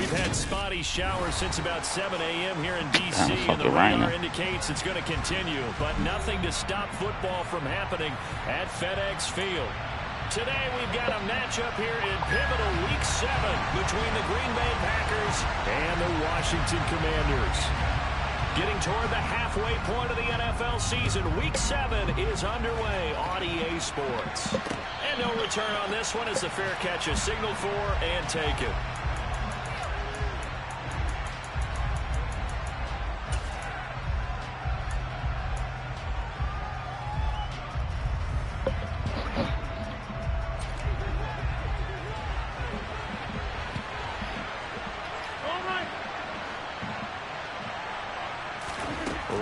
We've had spotty showers since about 7 a.m. here in D.C., and the radar indicates it's going to continue, but nothing to stop football from happening at FedEx Field. Today we've got a matchup here in pivotal Week 7 between the Green Bay Packers and the Washington Commanders. Getting toward the halfway point of the NFL season, Week 7 is underway on EA Sports. And no return on this one as the fair catch is signaled for and taken.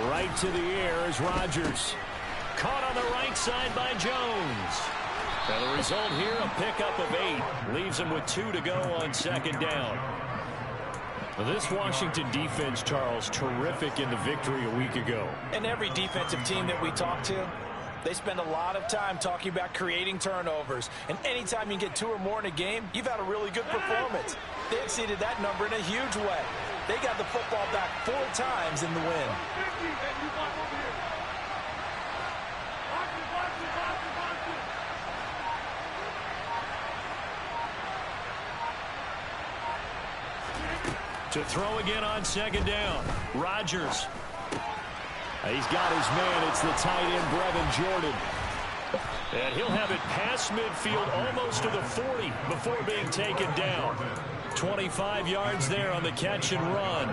Right to the air is Rodgers. Caught on the right side by Jones. And the result here, a pickup of 8. Leaves him with 2 to go on second down. This Washington defense, Charles, terrific in the victory a week ago. And every defensive team that we talk to, they spend a lot of time talking about creating turnovers. And anytime you get 2 or more in a game, you've had a really good performance. They exceeded that number in a huge way. They got the football back 4 times in the win. To throw again on second down. Rodgers. He's got his man. It's the tight end, Brevin Jordan. And he'll have it past midfield almost to the 40 before being taken down. 25 yards there on the catch and run.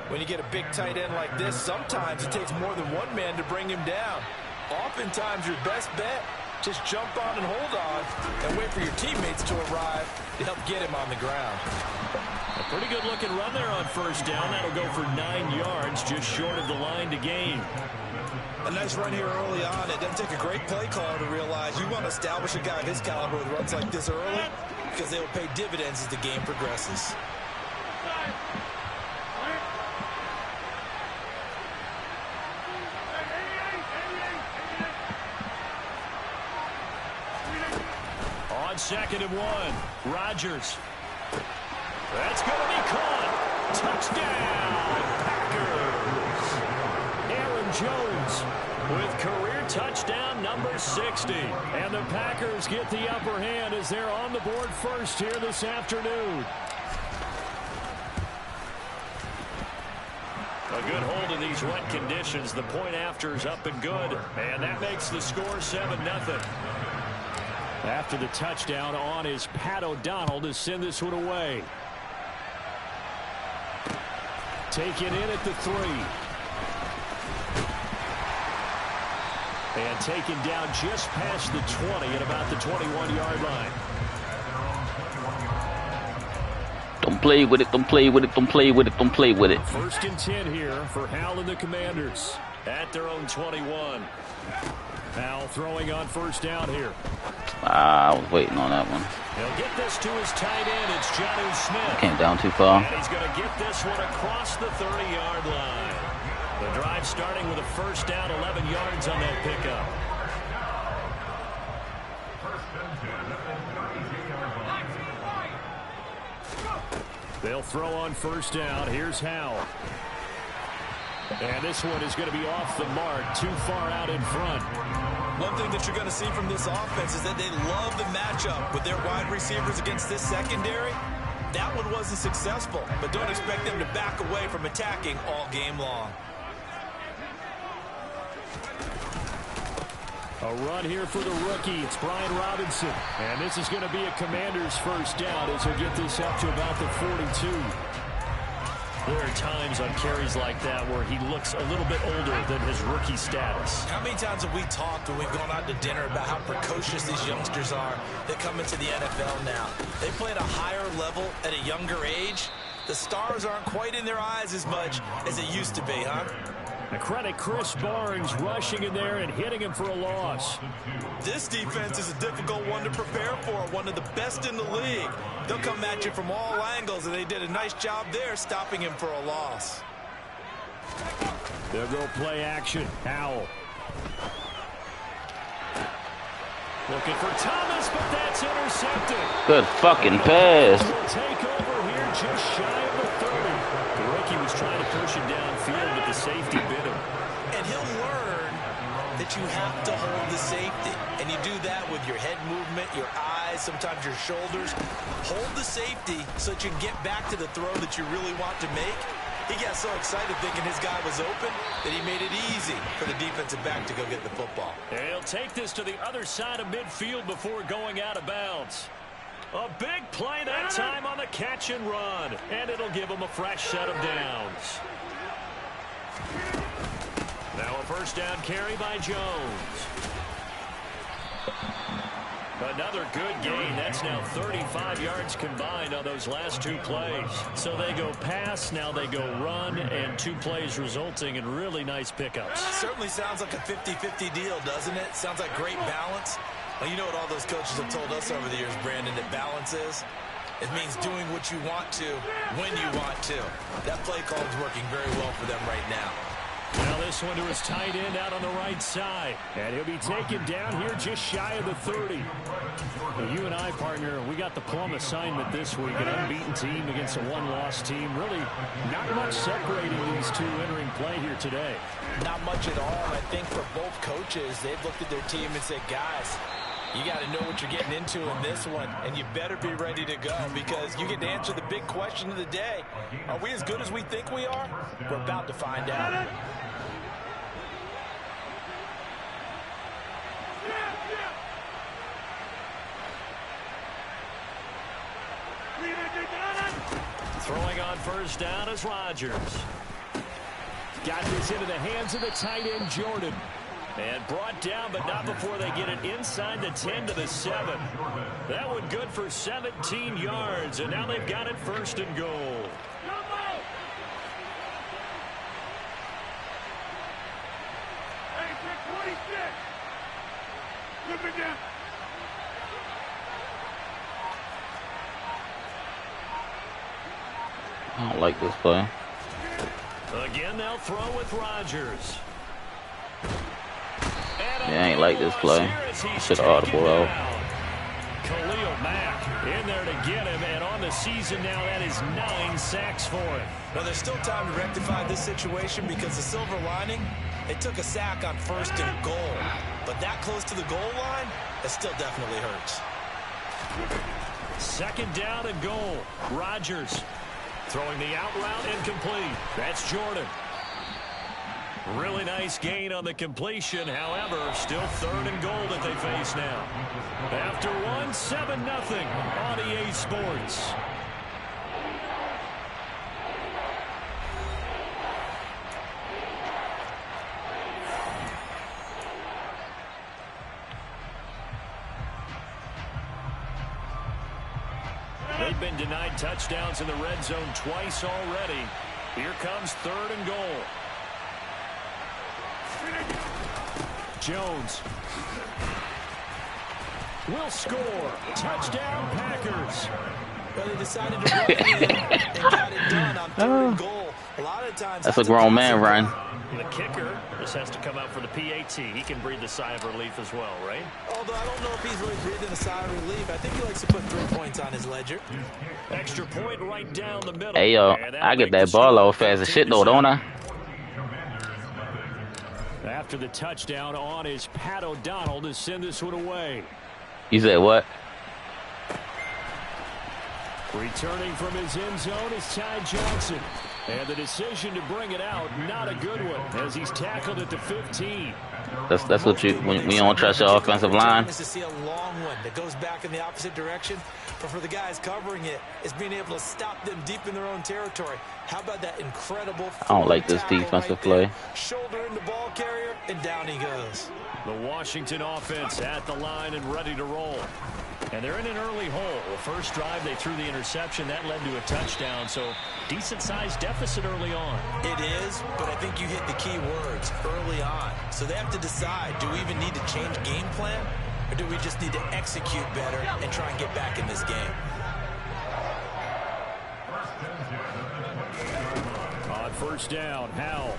When you get a big tight end like this, sometimes it takes more than one man to bring him down. Oftentimes your best bet, just jump on and hold on and wait for your teammates to arrive to help get him on the ground. A pretty good looking run there on first down. That'll go for 9 yards, just short of the line to gain. A nice run here early on. It doesn't take a great play caller to realize you want to establish a guy of his caliber with runs like this early, because they will pay dividends as the game progresses. On second and 1, Rodgers. That's going to be caught. Touchdown, Packers. Aaron Jones with career touchdown number 60. And the Packers get the upper hand as they're on the board first here this afternoon. A good hold in these wet conditions. The point after is up and good. And that makes the score 7-0. After the touchdown on is Pat O'Donnell to send this one away. Taken in at the 3. And taken down just past the 20 at about the 21-yard line. Don't play with it, don't play with it, don't play with it, don't play with it. First and 10 here for Hal and the Commanders at their own 21. Hal throwing on first down here. I was waiting on that one. He'll get this to his tight end. It's Jonnu Smith. Came down too far. And he's going to get this one across the 30-yard line. The drive starting with a first down, 11 yards on that pickup. They'll throw on first down. Here's Hal. And this one is going to be off the mark, too far out in front. One thing that you're going to see from this offense is that they love the matchup with their wide receivers against this secondary. That one wasn't successful, but don't expect them to back away from attacking all game long. A run here for the rookie. It's Brian Robinson. And this is going to be a Commander's first down as he'll get this up to about the 42. There are times on carries like that where he looks a little bit older than his rookie status. How many times have we talked when we've gone out to dinner about how precocious these youngsters are that come into the NFL now? They play at a higher level at a younger age. The stars aren't quite in their eyes as much as they used to be, huh? A credit Chris Barnes rushing in there and hitting him for a loss. This defense is a difficult one to prepare for, one of the best in the league. They'll come at you from all angles, and they did a nice job there stopping him for a loss. They'll go play action. Howell. Looking for Thomas, but that's intercepted. Good fucking pass. Will take over here just shy of the 30. The rookie was trying to push him downfield, but the safety bit him. And he'll learn that you have to hold the safety. And you do that with your head movement, your eyes, sometimes your shoulders. Hold the safety so that you can get back to the throw that you really want to make. He got so excited thinking his guy was open that he made it easy for the defensive back to go get the football. He'll take this to the other side of midfield before going out of bounds. A big play that time on the catch and run, and it'll give him a fresh set of downs. Now a first down carry by Jones. Another good gain. That's now 35 yards combined on those last two plays. So they go pass, now they go run, and 2 plays resulting in really nice pickups. Certainly sounds like a 50-50 deal, doesn't it? Sounds like great balance. Well, you know what all those coaches have told us over the years, Brandon, that balance is? It means doing what you want to when you want to. That play call is working very well for them right now. Now this one to his tight end out on the right side. And he'll be taken down here just shy of the 30. Well, you and I, partner, we got the plum assignment this week. An unbeaten team against a one-loss team. Really not much separating these two entering play here today. Not much at all. I think for both coaches, they've looked at their team and said, guys, you got to know what you're getting into in this one, and you better be ready to go because you get to answer the big question of the day. Are we as good as we think we are? We're about to find out. Throwing on first down is Rodgers. Got this into the hands of the tight end, Jordan. And brought down, but not before they get it inside the 10 to the 7. That one good for 17 yards, and now they've got it first and goal. I don't like this play. Again, they'll throw with Rodgers. Yeah, I ain't like this play. Should have audible out. Khalil Mack in there to get him, and on the season now, that is 9 sacks for him. Well, there's still time to rectify this situation because the silver lining, they took a sack on first and goal. But that close to the goal line, that still definitely hurts. Second down and goal. Rodgers throwing the out route incomplete. That's Jordan. Really nice gain on the completion. However, still third and goal that they face now. After one, 7-0 on EA Sports. They've been denied touchdowns in the red zone twice already. Here comes third and goal. Jones will score. Touchdown, Packers. Well, they decided to run it in and got it done on third and goal. A lot of times That's a grown man run. The kicker just has to come out for the PAT. He can breathe the sigh of relief as well, right? Although I don't know if he's really breathing a sigh of relief. I think he likes to put 3 points on his ledger. Extra point right down the middle. Hey, yo, I get that ball off fast as shit, though, don't I? After the touchdown on is Pat O'Donnell to send this one away. You said what? Returning from his end zone is Ty Johnson. And the decision to bring it out, not a good one, as he's tackled at the 15. That's what you, when you don't trust your offensive line. Is to see a long one that goes back in the opposite direction. But for the guys covering it, it's being able to stop them deep in their own territory. How about that incredible I don't like this defensive play. Shoulder in the ball carrier, and down he goes. The Washington offense at the line and ready to roll. And they're in an early hole. Well, first drive, they threw the interception. That led to a touchdown, so decent-sized deficit early on. It is, but I think you hit the key words, early on. So they have to decide, do we even need to change game plan, or do we just need to execute better and try and get back in this game? On first down, Howell.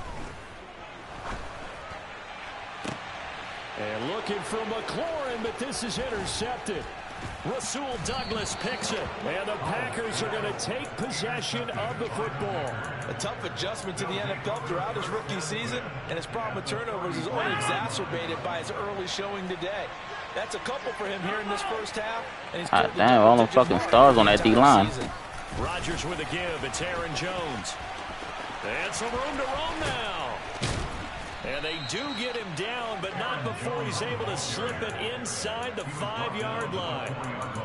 And looking for McLaurin, but this is intercepted. Rasul Douglas picks it. And the Packers are going to take possession of the football. A tough adjustment to the NFL throughout his rookie season, and his problem with turnovers is only exacerbated by his early showing today. That's a couple for him here in this first half. And he's damn, all them fucking stars on that D-line. Rodgers with a give. It's Aaron Jones. And some room to roam now. And they do get him down, but not before he's able to slip it inside the 5-yard line.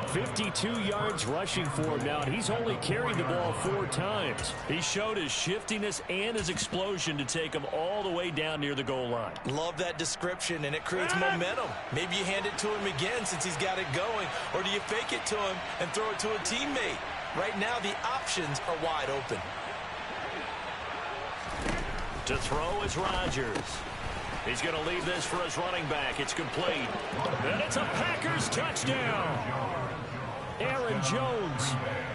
52 yards rushing for him now, and he's only carried the ball 4 times. He showed his shiftiness and his explosion to take him all the way down near the goal line. Love that description, and it creates momentum. Maybe you hand it to him again since he's got it going, or do you fake it to him and throw it to a teammate? Right now, the options are wide open. To throw is Rodgers. He's going to leave this for his running back. It's complete. And it's a Packers touchdown. Aaron Jones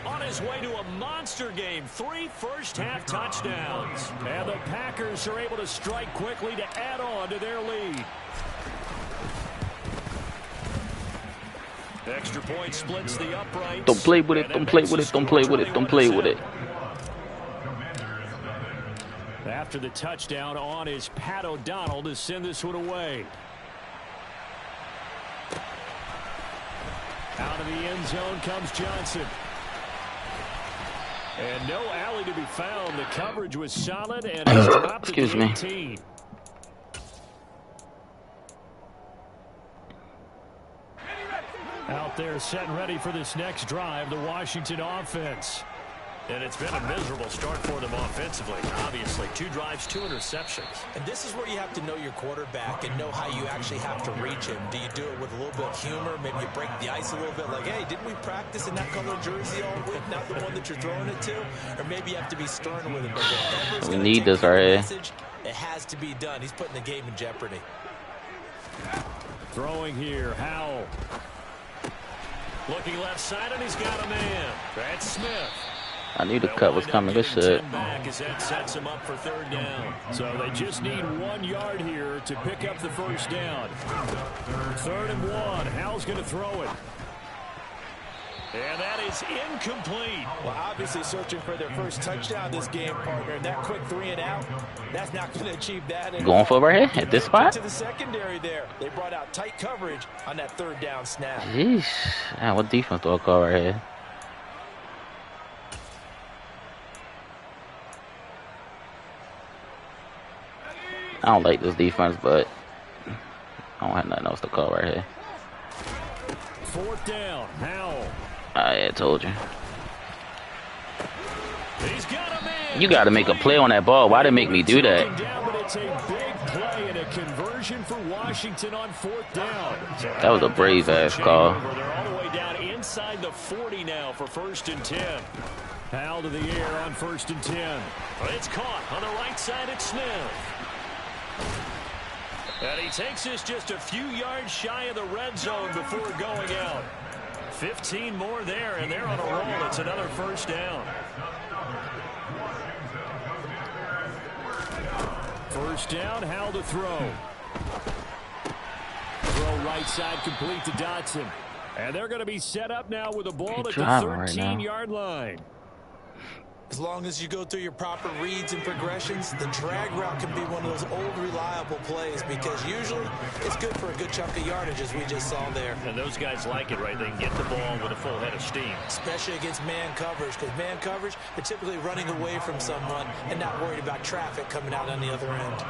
on his way to a monster game. 3 first-half touchdowns. And the Packers are able to strike quickly to add on to their lead. Extra point splits the uprights. Don't play with it. Don't play with it. Don't play with it. Don't play with it. After the touchdown on is Pat O'Donnell to send this one away. Out of the end zone comes Johnson. And no alley to be found. The coverage was solid, and he's dropped Excuse to me. 18. Out there set and ready for this next drive, the Washington offense. And it's been a miserable start for them offensively. Obviously, 2 drives, 2 interceptions. And this is where you have to know your quarterback and know how you actually have to reach him. Do you do it with a little bit of humor? Maybe you break the ice a little bit, like, hey, didn't we practice in that color jersey all week, not the one that you're throwing it to? Or maybe you have to be stern with him. But we need this right here. Message, it has to be done. He's putting the game in jeopardy. Throwing here, Howell. Looking left side, and he's got a man. That's Smith. I knew the cut was coming. Good shit. Back as that sets him up for 3rd down. So they just need 1 yard here to pick up the first down. 3rd and 1. Howell's going to throw it. And that is incomplete. Well, obviously searching for their first touchdown this game, partner. And that quick 3 and out, that's not going to achieve that. Going for right here at this spot? To the secondary there. They brought out tight coverage on that 3rd down snap. Jeez. Man, what defense do I call right here? I don't like this defense, but I don't have nothing else to call right here. 4th down, Howell. I told you. He's got a man. You got to make a play on that ball. Why they make me do that? Down, but it's a big play and a conversion for Washington on 4th down. That was a brave ass call. They're all the way down inside the 40 now for 1st and 10. Howell to the air on 1st and 10. It's caught on the right side at Smith. And he takes this just a few yards shy of the red zone before going out. 15 more there, and they're on a roll. It's another 1st down. 1st down, Howell to throw. Throw right side, complete to Dotson. And they're going to be set up now with a ball at the 13-yard line. As long as you go through your proper reads and progressions, the drag route can be one of those old reliable plays because usually it's good for a good chunk of yardage as we just saw there. And those guys like it, right? They can get the ball with a full head of steam. Especially against man coverage, because man coverage, they're typically running away from someone and not worried about traffic coming out on the other end.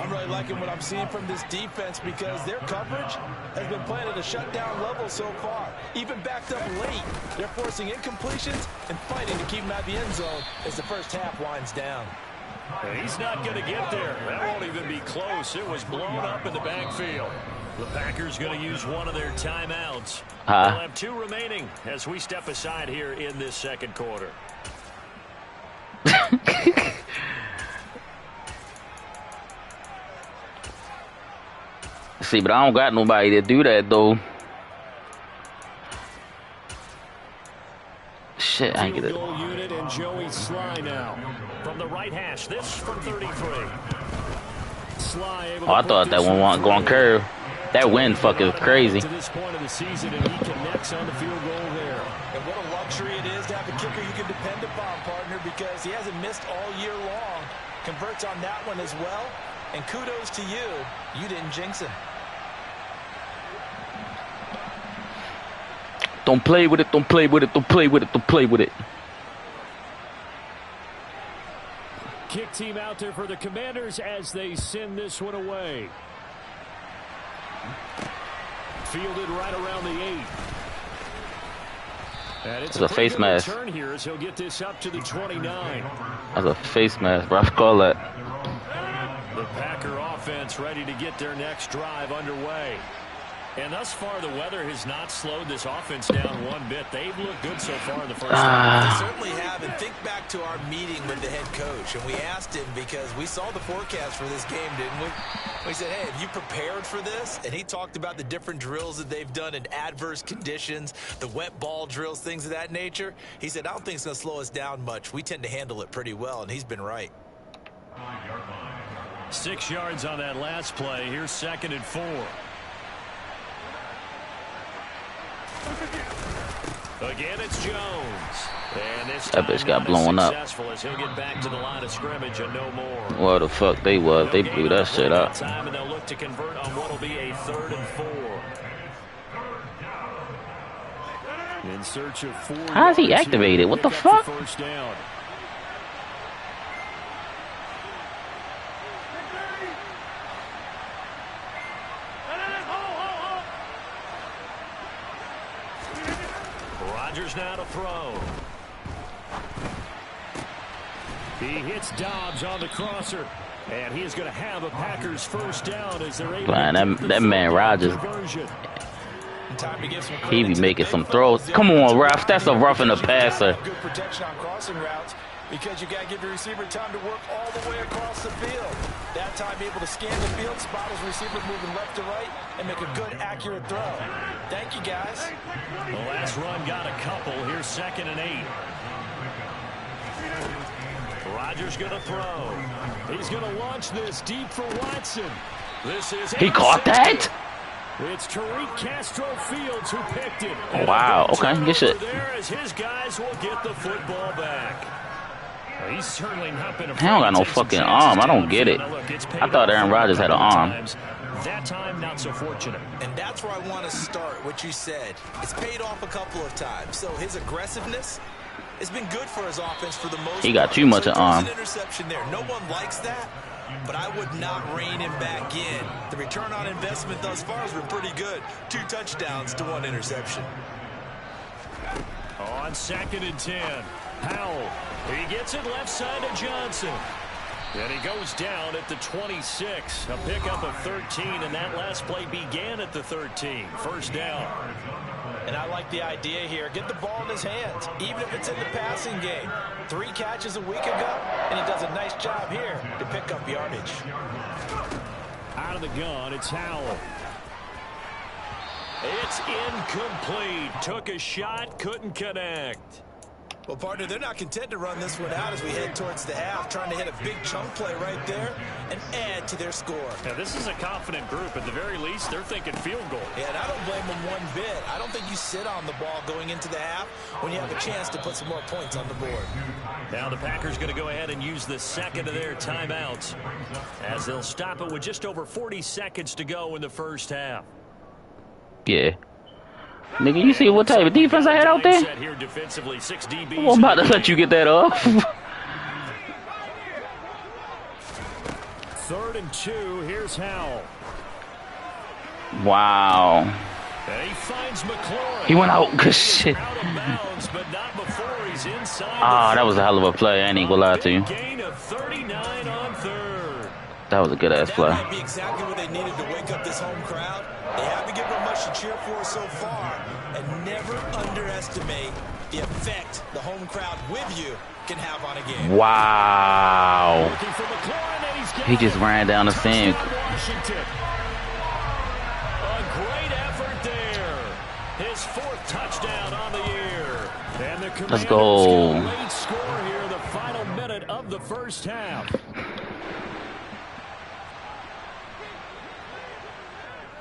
I'm really liking what I'm seeing from this defense because their coverage has been playing at a shutdown level so far. Even backed up late, they're forcing incompletions and fighting to keep them out of the end zone as the first half winds down. He's not going to get there. That won't even be close. It was blown up in the backfield. The Packers going to use one of their timeouts. They'll have 2 remaining as we step aside here in this 2nd quarter. See, but I don't got nobody to do that, though. Shit, I ain't get it. Goal unit and Joey Sly now. From the right hash, this from 33. Sly able I thought that one wasn't going curve. That wind fuck is crazy. To this point of the season, and he connects on the field goal there. And what a luxury it is to have a kicker you can depend upon, partner, because he hasn't missed all year long. Converts on that one as well. And kudos to you. You didn't jinx him. Don't play with it, don't play with it, don't play with it, don't play with it. Kick team out there for the Commanders as they send this one away. Fielded right around the 8. And it's a face mask. Here as he'll get this up to the 29. That's a face mask, bro. I call that. The Packer offense ready to get their next drive underway. And thus far, the weather has not slowed this offense down one bit. They've looked good so far in the first half. They certainly have. And think back to our meeting with the head coach. And we asked him because we saw the forecast for this game, didn't we? We said, hey, have you prepared for this? And he talked about the different drills that they've done in adverse conditions, the wet ball drills, things of that nature. He said, I don't think it's going to slow us down much. We tend to handle it pretty well, and he's been right. 6 yards on that last play. Here's 2nd and 4. Again, it's Jones. And this that bitch got blown up. As he'll get back to the line of scrimmage and no more. What the fuck they was? They blew that shit up. Time and they'll look to convert on what'll be a 3rd and 4. In search of 4. How is he activated? What the fuck? First down. Rodgers now to throw. He hits Dobbs on the crosser. And he is going to have a Packers first down as they're able to that man Rodgers. He be making some throws. Come on, ref. That's a roughing the passer. Good protection on crossing routes because you got to give your receiver time to work all the way across the field. That time able to scan the field, spot his receiver moving left to right, and make a good, accurate throw. Thank you, guys. The last run got a couple. Here's 2nd and 8. Rodgers going to throw. He's going to launch this deep for Watson. This is he caught that? It's Tariq Castro Fields who picked it. Oh, wow. Okay, good shit. There as his guys will get the football back. He's certainly not been. He don't got no fucking arm. I don't get it. I thought Aaron Rodgers had an arm. That time, not so fortunate. And that's where I want to start, what you said. It's paid off a couple of times. So his aggressiveness has been good for his offense for the most part. He got too much of arm. An interception there. No one likes that, but I would not rein him back in. The return on investment thus far has been pretty good. 2 touchdowns to 1 interception. On 2nd and 10, Powell. He gets it left side to Johnson. And he goes down at the 26. A pickup of 13, and that last play began at the 13. First down. And I like the idea here. Get the ball in his hands, even if it's in the passing game. 3 catches a week ago, and he does a nice job here to pick up yardage. Out of the gun, it's Howell. It's incomplete. Took a shot, couldn't connect. Well, partner, they're not content to run this one out as we head towards the half, trying to hit a big chunk play right there and add to their score. Now, this is a confident group. At the very least, they're thinking field goal. Yeah, and I don't blame them one bit. I don't think you sit on the ball going into the half when you have a chance to put some more points on the board. Now the Packers going to go ahead and use the 2nd of their timeouts as they'll stop it with just over 40 seconds to go in the first half. Yeah. Nigga, you see what type of defense I had out there? I'm about to let you get that off. 3rd and 2. Here's Howell. Wow. And he finds McLaurin. He went out. Good shit. Out of bounds, but not before he's inside. Ah, that was a hell of a play. I ain't gonna lie to you. Gain of 39 on 3rd. That was a good ass play. That might be exactly what they needed to wake up this home crowd. They haven't given them much to cheer for so far, and never underestimate the effect the home crowd with you can have on a game. Wow. He just ran down the seam. A great effort there. His 4th touchdown on the year. And the Let's go. Late score here, the final minute of the first half.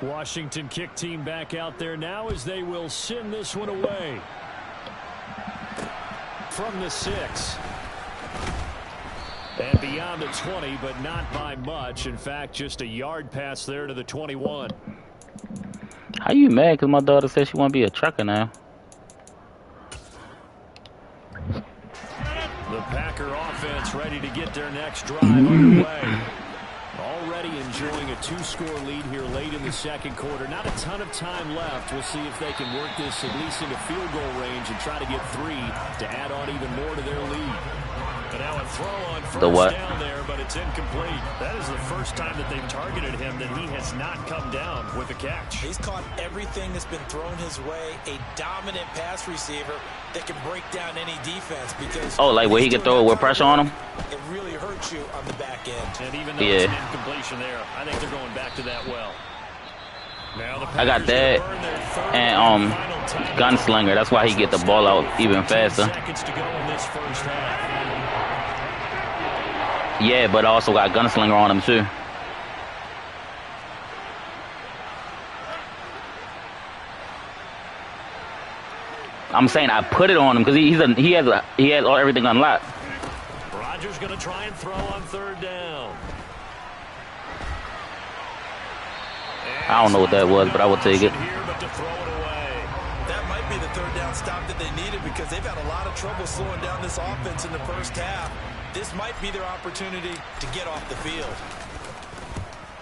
Washington kick team back out there now as they will send this one away. From the 6. And beyond the 20, but not by much. In fact, just a yard pass there to the 21. How you mad because my daughter said she want to be a trucker now? The Packer offense ready to get their next drive underway. Already enjoying a 2-score lead here late in the second quarter. Not a ton of time left. We'll see if they can work this at least into field goal range and try to get 3 to add on even more to their lead. And now a throw on first down there, but it's incomplete. That is the first time that they've targeted him that he has not come down with a catch. He's caught everything that's been thrown his way. A dominant pass receiver that can break down any defense because like where he can throw it with pressure on him. It really hurts you on the back end. And even though it's an incompletion there, I think they're going back to that well. Now I got that and gunslinger. That's why he get the ball out even faster. Seconds to go in this first half. Yeah, but I also got gunslinger on him too. I'm saying I put it on him because he has everything unlocked. Rodgers going to try and throw on third down. I don't know what that was, but I will take it. That might be the third down stop that they needed because they've had a lot of trouble slowing down this offense in the first half. This might be their opportunity to get off the field.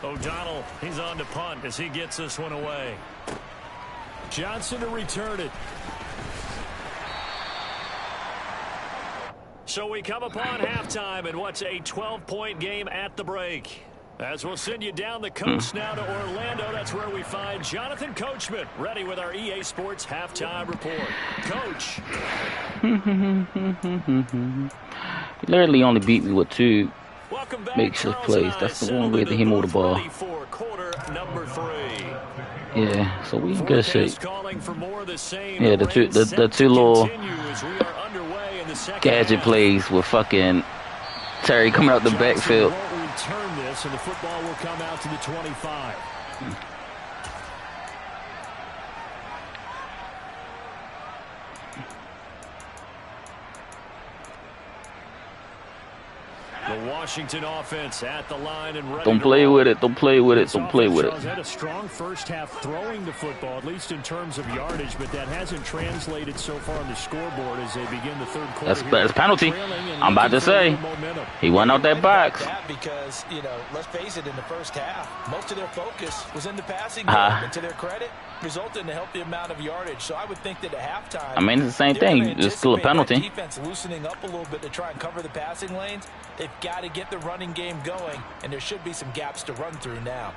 O'Donnell, he's on to punt as he gets this one away. Johnson to return it. So we come upon halftime in what's a 12-point game at the break. As we'll send you down the coast now to Orlando, that's where we find Jonathan Coachman ready with our EA Sports halftime report. Coach. He literally only beat me with 2 makeshift plays. That's the one way that he moved the ball. Yeah, so we in good shape. Yeah, the two little gadget plays with fucking Terry coming out the backfield. Return this, and the football will come out to the 25. The Washington offense at the line and ready. Don't play with it. Don't play with it. Don't play with it. Had a strong first half throwing the football, at least in terms of yardage, but that hasn't translated so far on the scoreboard as they begin the third quarter. That's penalty. I'm about to say he went out that box. Because let's face it, in the first half, most of their focus was in the passing game, and to their credit, resulted in a healthy amount of yardage. So I would think that at halftime, I mean, it's the same thing. It's still a penalty. Defense loosening up a little bit to try and cover the passing lanes. They've got to get the running game going, and there should be some gaps to run through now.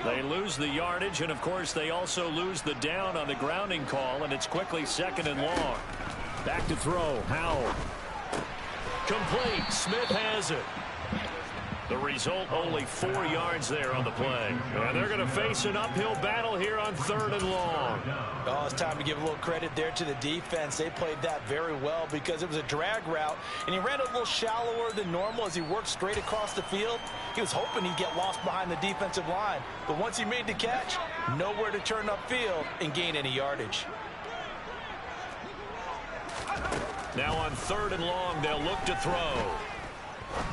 They lose the yardage, and of course they also lose the down on the grounding call, and it's quickly 2nd and long. Back to throw. Howell. Complete. Smith has it. The result, only 4 yards there on the play. And they're going to face an uphill battle here on 3rd and long. Oh, it's time to give a little credit there to the defense. They played that very well because it was a drag route, and he ran a little shallower than normal as he worked straight across the field. He was hoping he'd get lost behind the defensive line. But once he made the catch, nowhere to turn upfield and gain any yardage. Now on 3rd and long, they'll look to throw.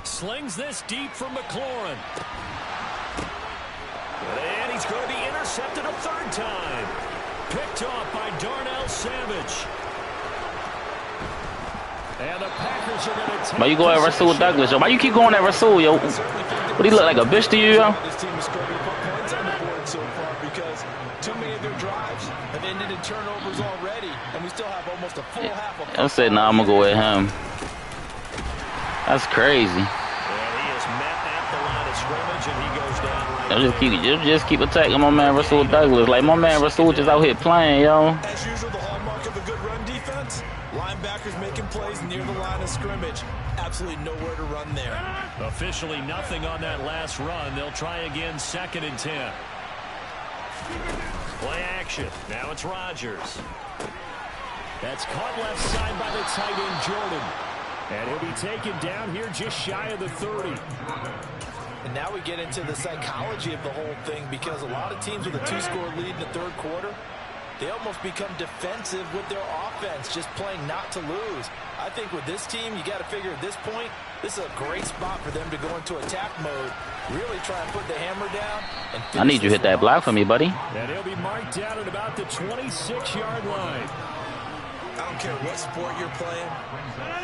Slings this deep from McLaurin. And he's going to be intercepted a 3rd time. Picked off by Darnell Savage. And the Packers are going to take. Why you go at Rasul Douglas, yo? Why you keep going at Rasul, yo? What, he look like a bitch to you, yo? This team has scored points on the board so far because too many of their drives have ended in turnovers already, and we still have almost a full half of. I said, nah, I'm going to go at him. That's crazy. And he is met at the line of scrimmage, and he goes down. Just keep attacking my man Rasul Douglas. Like, my man Rasul just out here playing, yo. As usual, the hallmark of a good run defense, linebackers making plays near the line of scrimmage. Absolutely nowhere to run there. Officially nothing on that last run. They'll try again, 2nd and 10. Play action. Now it's Rodgers. That's caught left side by the tight end, Jordan. And he'll be taken down here just shy of the 30. And now we get into the psychology of the whole thing, because a lot of teams with a 2-score lead in the third quarter, they almost become defensive with their offense, just playing not to lose. I think with this team, you got to figure at this point, this is a great spot for them to go into attack mode, really try and put the hammer down. And I need you to hit that block for me, buddy. And he'll be marked down at about the 26-yard line. I don't care what sport you're playing.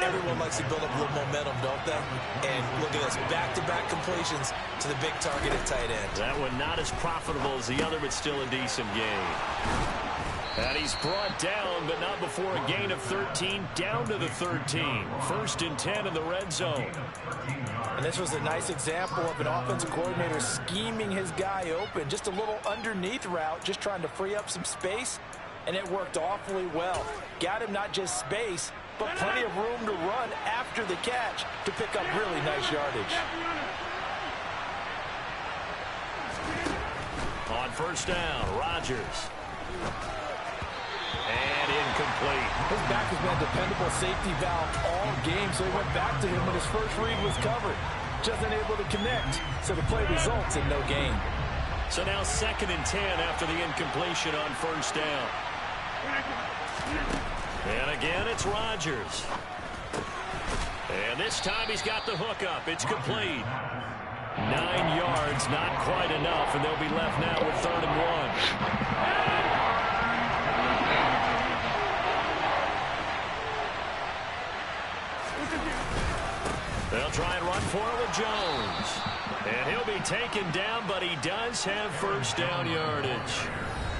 Everyone likes to build up a little momentum, don't they? And look at this, back-to-back completions to the big target at tight end. That one not as profitable as the other, but still a decent gain. And he's brought down, but not before a gain of 13, down to the 13. 1st and 10 in the red zone. And this was a nice example of an offensive coordinator scheming his guy open. Just a little underneath route, just trying to free up some space. And it worked awfully well. Got him not just space, but plenty of room to run after the catch to pick up really nice yardage. On 1st down, Rodgers. And incomplete. His back has been a dependable safety valve all game, so he went back to him when his first read was covered. Just unable to connect, so the play results in no gain. So now 2nd and 10 after the incompletion on 1st down. And again, it's Rodgers. And this time he's got the hook up. It's complete. 9 yards, not quite enough, and they'll be left now with 3rd and 1. They'll try and run for it with Jones. And he'll be taken down, but he does have 1st down yardage.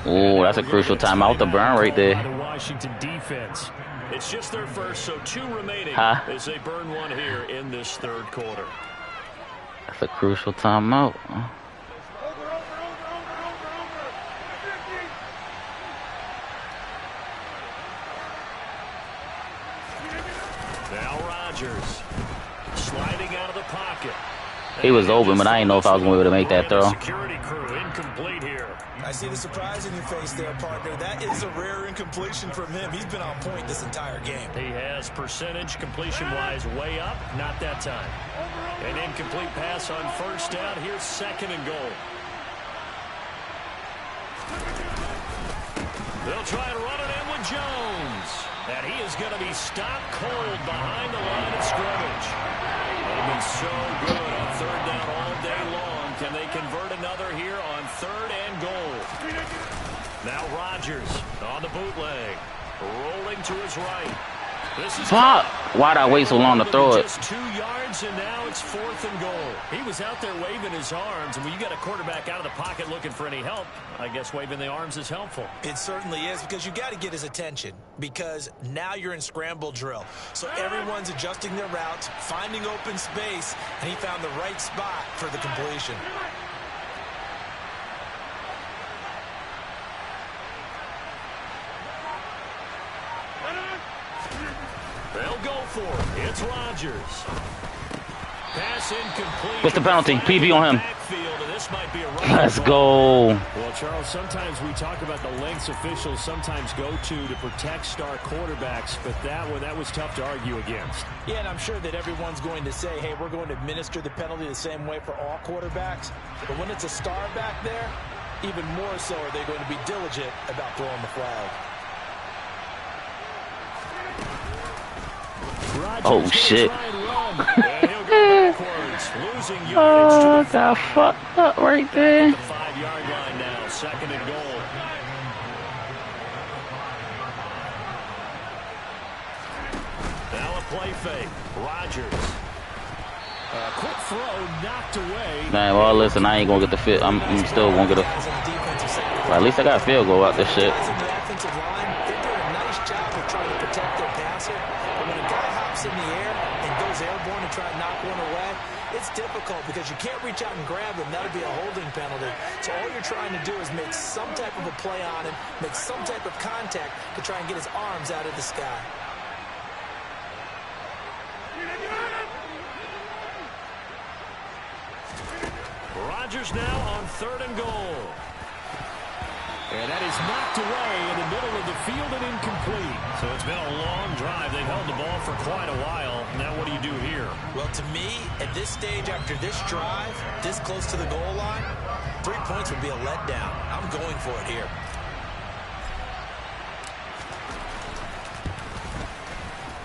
Oh, that's a crucial timeout to burn right there. The Washington defense. It's just their first, so 2 remaining as they burn one here in this 3rd quarter. That's a crucial timeout. Now Rodgers sliding out of the pocket. He was open, but I didn't know if I was going to be able to make that throw. Security crew incomplete here. I see the surprise in your face there, partner. That is a rare incompletion from him. He's been on point this entire game. He has percentage completion-wise way up, not that time. An incomplete pass on 1st down. Here's 2nd and goal. They'll try and run it in with Jones. And he is going to be stopped cold behind the line of scrimmage. They've been so good on 3rd down all day long. Can they convert another here on 3rd and goal? Now Rodgers on the bootleg. Rolling to his right. This is why'd I wait so long to throw it? Just 2 yards, and now it's 4th and goal. He was out there waving his arms, and when you got a quarterback out of the pocket looking for any help, I guess waving the arms is helpful. It certainly is, because you got to get his attention, because now you're in scramble drill. So everyone's adjusting their routes, finding open space, and he found the right spot for the completion. They'll go for it. It's Rodgers. Pass incomplete. What's the penalty? PB on him. And this might be a Let's go. Well, Charles, sometimes we talk about the lengths officials sometimes go to protect star quarterbacks, but that was tough to argue against. Yeah, and I'm sure that everyone's going to say, hey, we're going to administer the penalty the same way for all quarterbacks. But when it's a star back there, even more so are they going to be diligent about throwing the flag. Oh, shit. Oh, I got fucked up right there. The 5-yard line now, 2nd and goal. Now a play fake. Rodgers. Quick throw, knocked away. Man, well, listen, I ain't gonna get the fit. I'm still gonna get a. Well, at least I got a field goal out this shit. In the air and goes airborne and try to knock one away, it's difficult because you can't reach out and grab him. That'll be a holding penalty. So all you're trying to do is make some type of a play on him, make some type of contact to try and get his arms out of the sky. Rodgers now on 3rd and goal. And that is knocked away in the middle of the field and incomplete. So it's been a long drive. They've held the ball for quite a while. Now what do you do here? Well, to me, at this stage after this drive, this close to the goal line, 3 points would be a letdown. I'm going for it here.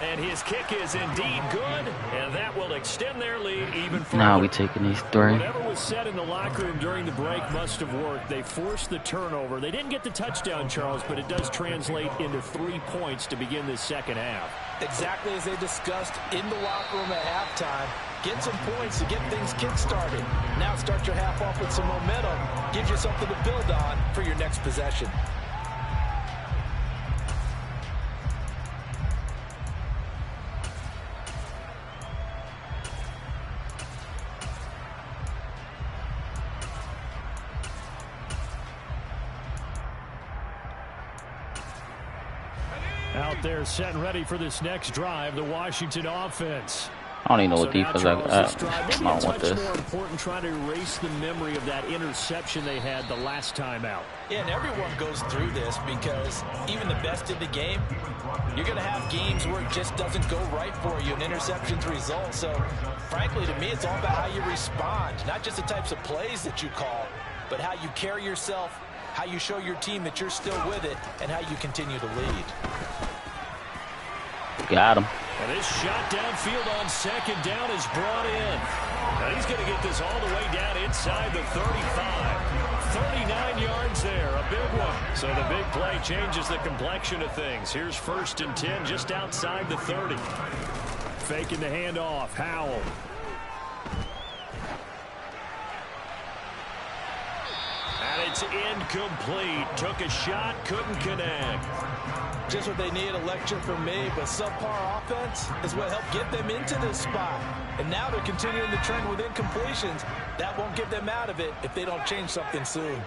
And his kick is indeed good, and that will extend their lead even further. Now we taking these 3. Whatever was said in the locker room during the break must have worked. They forced the turnover. They didn't get the touchdown, Charles, but it does translate into 3 points to begin this second half. Exactly as they discussed in the locker room at halftime. Get some points to get things kick-started. Now start your half off with some momentum. Gives you something to build on for your next possession. Out there set and ready for this next drive, the Washington offense. I don't even know what defense I don't want this. More important trying to erase the memory of that interception they had the last time out. Yeah, and everyone goes through this because even the best in the game, you're going to have games where it just doesn't go right for you, an interception's result. So, frankly, to me, it's all about how you respond, not just the types of plays that you call, but how you carry yourself, how you show your team that you're still with it, and how you continue to lead. Got him. And this shot downfield on second down is brought in. Now he's going to get this all the way down inside the 35. 39 yards there, a big one. So the big play changes the complexion of things. Here's 1st and 10 just outside the 30. Faking the handoff, Howell. And it's incomplete. Took a shot, couldn't connect. Just what they need, a lecture from me, but subpar offense is what helped get them into this spot. And now they're continuing the trend with incompletions. That won't get them out of it if they don't change something soon.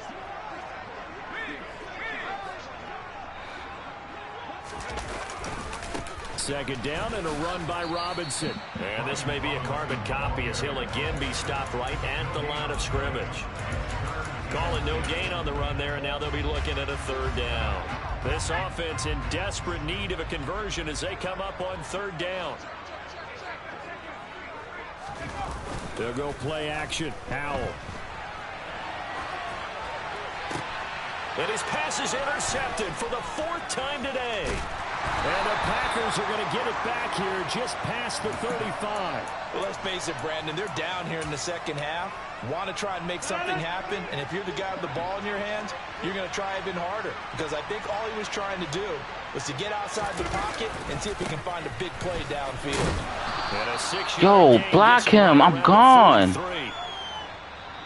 Second down and a run by Robinson. And this may be a carbon copy as he'll again be stopped right at the line of scrimmage. Calling no gain on the run there, and now they'll be looking at a 3rd down. This offense in desperate need of a conversion as they come up on 3rd down. They'll go play action. Howell. And his pass is intercepted for the 4th time today. And the Packers are going to get it back here just past the 35. Well, let's face it, Brandon, they're down here in the second half. Want to try and make something happen, and if you're the guy with the ball in your hands, you're going to try even harder, because I think all he was trying to do was to get outside the pocket and see if he can find a big play downfield. Yo, block him. I'm gone.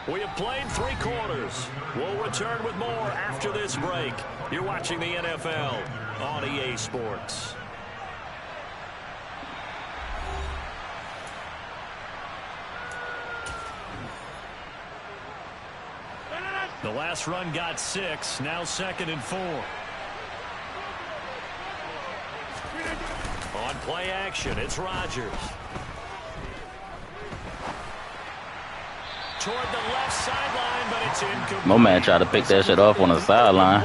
We have played 3 quarters. We'll return with more after this break. You're watching the NFL on EA Sports. The last run got 6, now 2nd and 4. On play action, it's Rodgers. Toward the left sideline, but it's incomplete. My man tried to pick that shit off on the sideline.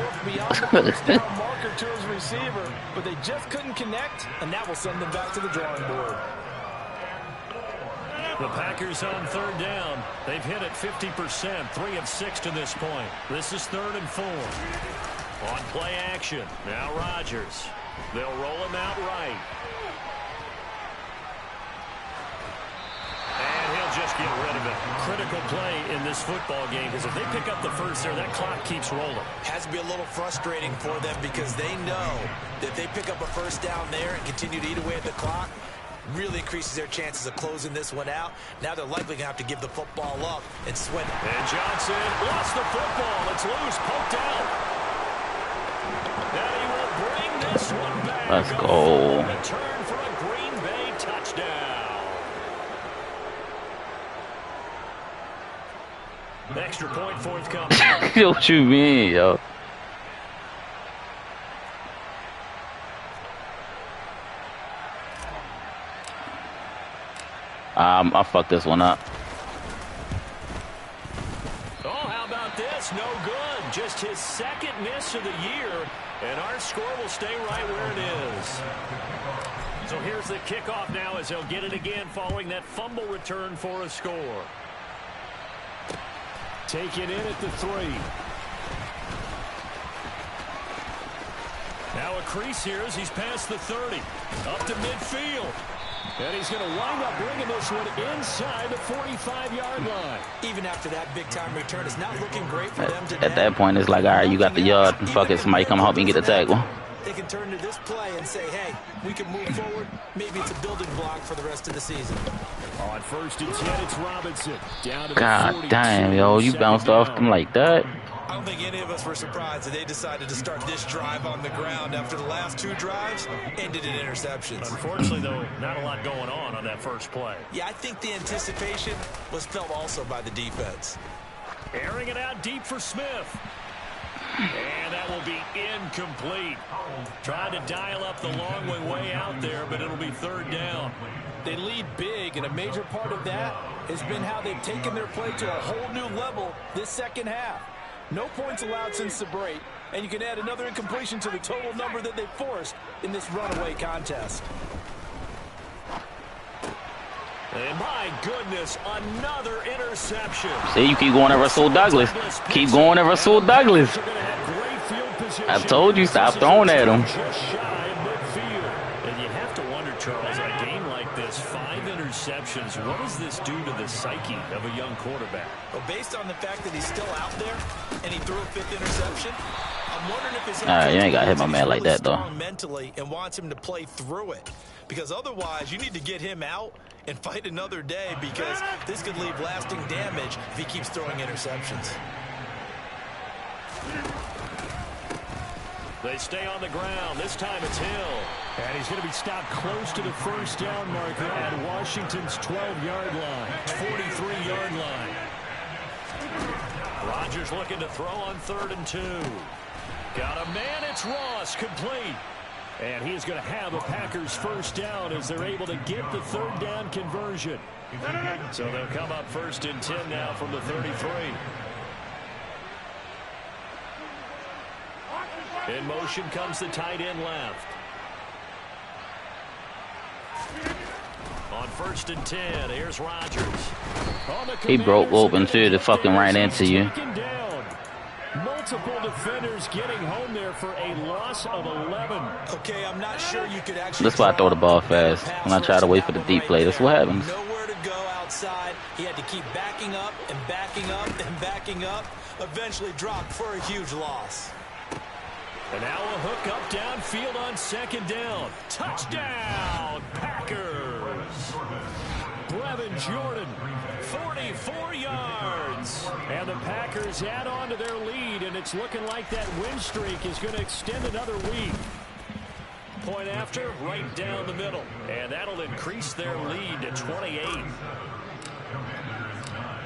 Marker to his receiver, but they just couldn't connect, and that will send them back to the drawing board. The Packers on 3rd down. They've hit it 50%, 3 of 6 to this point. This is 3rd and 4. On play action, now Rodgers. They'll roll him out right. And he'll just get rid of it. Critical play in this football game, because if they pick up the first there, that clock keeps rolling. Has to be a little frustrating for them because they know that they pick up a 1st down there and continue to eat away at the clock. Really increases their chances of closing this one out. Now they're likely going to have to give the football up and sweat it. And Johnson lost the football. It's loose, poked out. And he will bring this one back. Let's go. Return for a Green Bay touchdown. Extra point forthcoming. What you mean, yo? I fucked this one up. Oh, how about this? No good. just his second miss of the year, and our score will stay right where it is. So here's the kickoff now as they'll get it again following that fumble return for a score. Take it in at the 3. Now a crease here as he's past the 30. Up to midfield. And he's going to wind up bringing this one inside the 45-yard line. Even after that big-time return, it's not looking great for them today. At that point, it's like, all right, you got the yard. Fuck it, somebody come help me get the tackle. They can turn to this play and say, hey, we can move forward. Maybe it's a building block for the rest of the season. On 1st and 10, it's Robinson. Down to God damn, yo, you bounced off them like that. I don't think any of us were surprised that they decided to start this drive on the ground after the last 2 drives ended in interceptions. Unfortunately, though, not a lot going on that first play. Yeah, I think the anticipation was felt also by the defense. Airing it out deep for Smith. And that will be incomplete. Tried to dial up the long way out there, but it'll be 3rd down. They lead big, and a major part of that has been how they've taken their play to a whole new level this second half. No points allowed since the break, and you can add another incompletion to the total number that they forced in this runaway contest. And my goodness, another interception. See, you keep going at Russell Douglas. Keep going at Russell Douglas. I told you, stop throwing at him. And you have to wonder, Charles, in a game like this, 5 interceptions, what does this do to the psyche of a young quarterback? Well, based on the fact that he's still out there and he threw a 5th interception, I'm wondering if his all right, you ain't got to hit my man like that, though. Mentally and wants him to play through it. Because otherwise, you need to get him out and fight another day, because this could leave lasting damage if he keeps throwing interceptions. They stay on the ground. This time it's Hill. And he's going to be stopped close to the 1st down marker at Washington's 12-yard line. 43-yard line. Rodgers looking to throw on 3rd and 2. Got a man. It's Ross, complete. And he's going to have a Packers 1st down as they're able to get the 3rd down conversion. So they'll come up 1st and 10 now from the 33. In motion comes the tight end left. On 1st and 10, here's Rodgers. He broke open too to fucking right into you. Multiple defenders getting home there for a loss of 11. Okay, I'm not sure you could actually. That's why I throw the ball fast. When I try to wait for the deep play, that's what happens. Nowhere to go outside. He had to keep backing up and backing up and backing up. Eventually dropped for a huge loss. And now a hook up downfield on 2nd down. Touchdown, Packers. Brevin Jordan, 44 yards. And the Packers add on to their lead, and it's looking like that win streak is going to extend another week. Point after, right down the middle. And that'll increase their lead to 28.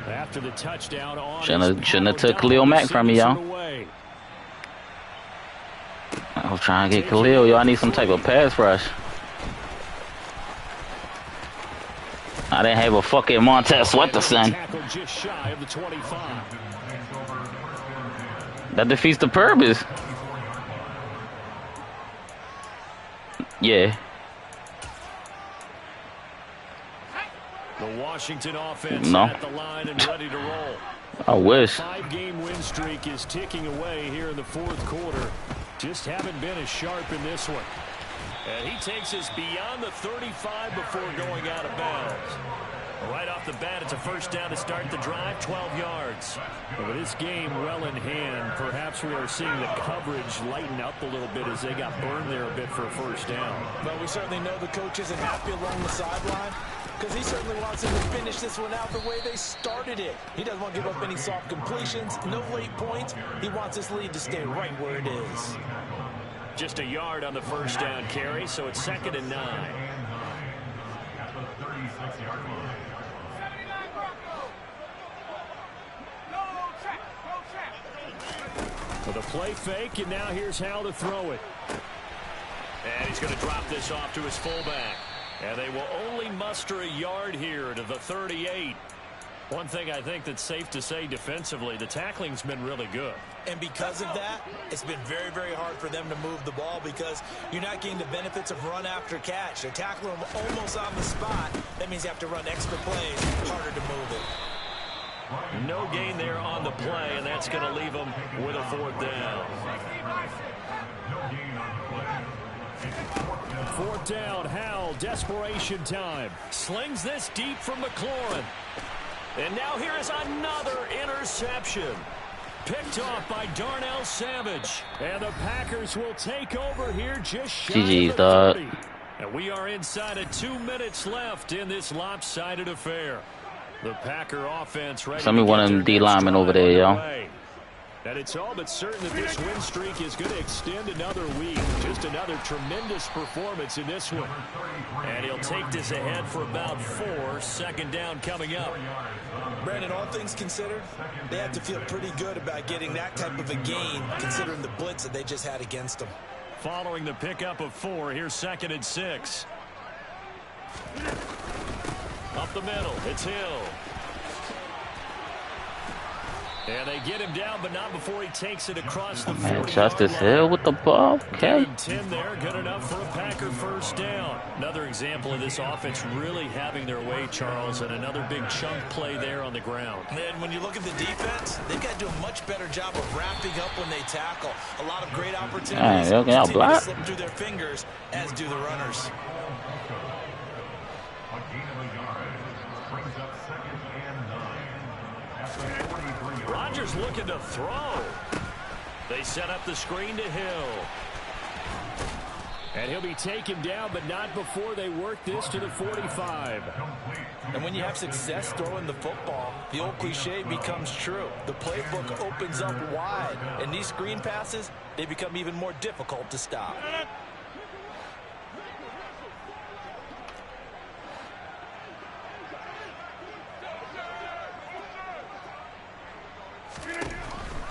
After the touchdown on. Shouldn't have took Khalil Mack from me, y'all. I was trying to get Khalil, yo. I need some type of pass rush. I didn't have a fucking Montez Sweaterson. That defeats the purpose. Yeah. The Washington offense at the line and ready to roll. I wish. 5-game win streak is ticking away here in the 4th quarter. Just haven't been as sharp in this one. And he takes us beyond the 35 before going out of bounds. Right off the bat, it's a 1st down to start the drive, 12 yards. Well, this game well in hand. Perhaps we are seeing the coverage lighten up a little bit as they got burned there a bit for a 1st down. But we certainly know the coach isn't happy along the sideline, because he certainly wants them to finish this one out the way they started it. He doesn't want to give up any soft completions, no late points. He wants this lead to stay right where it is. Just a yard on the 1st down carry, so it's 2nd and 9. For the play fake, and now here's how to throw it. And he's going to drop this off to his fullback. And they will only muster a yard here to the 38. One thing I think that's safe to say defensively, the tackling's been really good. And because of that, it's been very, very hard for them to move the ball because you're not getting the benefits of run after catch. They're tackling them almost on the spot. That means you have to run extra plays, harder to move it. No gain there on the play, and that's going to leave them with a 4th down. 4th down, Howell, desperation time. Slings this deep from McLaurin. And now here is another interception. Picked off by Darnell Savage. And the Packers will take over here just shy GG's, of the 30. dog. And we are inside of 2 minutes left in this lopsided affair. The Packer offense ready. Send me one of them D linemen over there, yo. And it's all but certain that this win streak is going to extend another week. Just another tremendous performance in this one. And he'll take this ahead for about 4. 2nd down coming up. Brandon, all things considered, they have to feel pretty good about getting that type of a gain considering the blitz that they just had against them. Following the pickup of 4, here's 2nd and 6. Up the middle, it's Hill. And they get him down, but not before he takes it across the 40. Man, Justice Hill with the ball. Okay. 10 there, good enough for a Packer 1st down. Another example of this offense really having their way, Charles, and another big chunk play there on the ground. And when you look at the defense, they've got to do a much better job of wrapping up when they tackle. A lot of great opportunities to slip through their fingers, as do the runners. Rodgers looking to throw. They set up the screen to Hill. And he'll be taken down, but not before they work this to the 45. And when you have success throwing the football, the old cliche becomes true. The playbook opens up wide, and these screen passes, they become even more difficult to stop.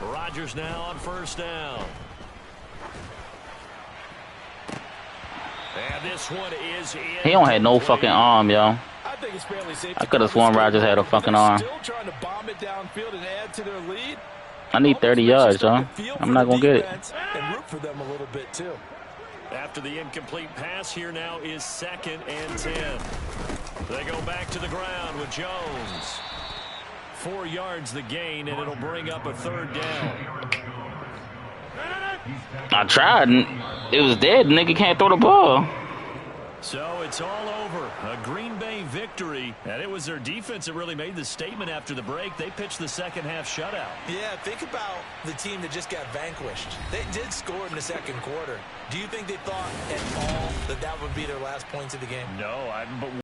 Rodgers now on 1st down. And this one is in. He don't have no fucking arm, yo. I think it's fairly safe. I could have sworn Rodgers had a fucking arm. Still trying to bomb it downfield and add to their lead. I need 30 yards, yo. I'm not going to get it. And root for them a little bit, too. After the incomplete pass, here now is 2nd and 10. They go back to the ground with Jones. 4 yards the gain, and it'll bring up a 3rd down. I tried, and it was dead. Nigga can't throw the ball. So it's all over. A Green Bay victory. And it was their defense that really made the statement after the break. They pitched the 2nd half shutout. Yeah, think about the team that just got vanquished. They did score in the 2nd quarter. Do you think they thought at all that that would be their last points of the game? No, but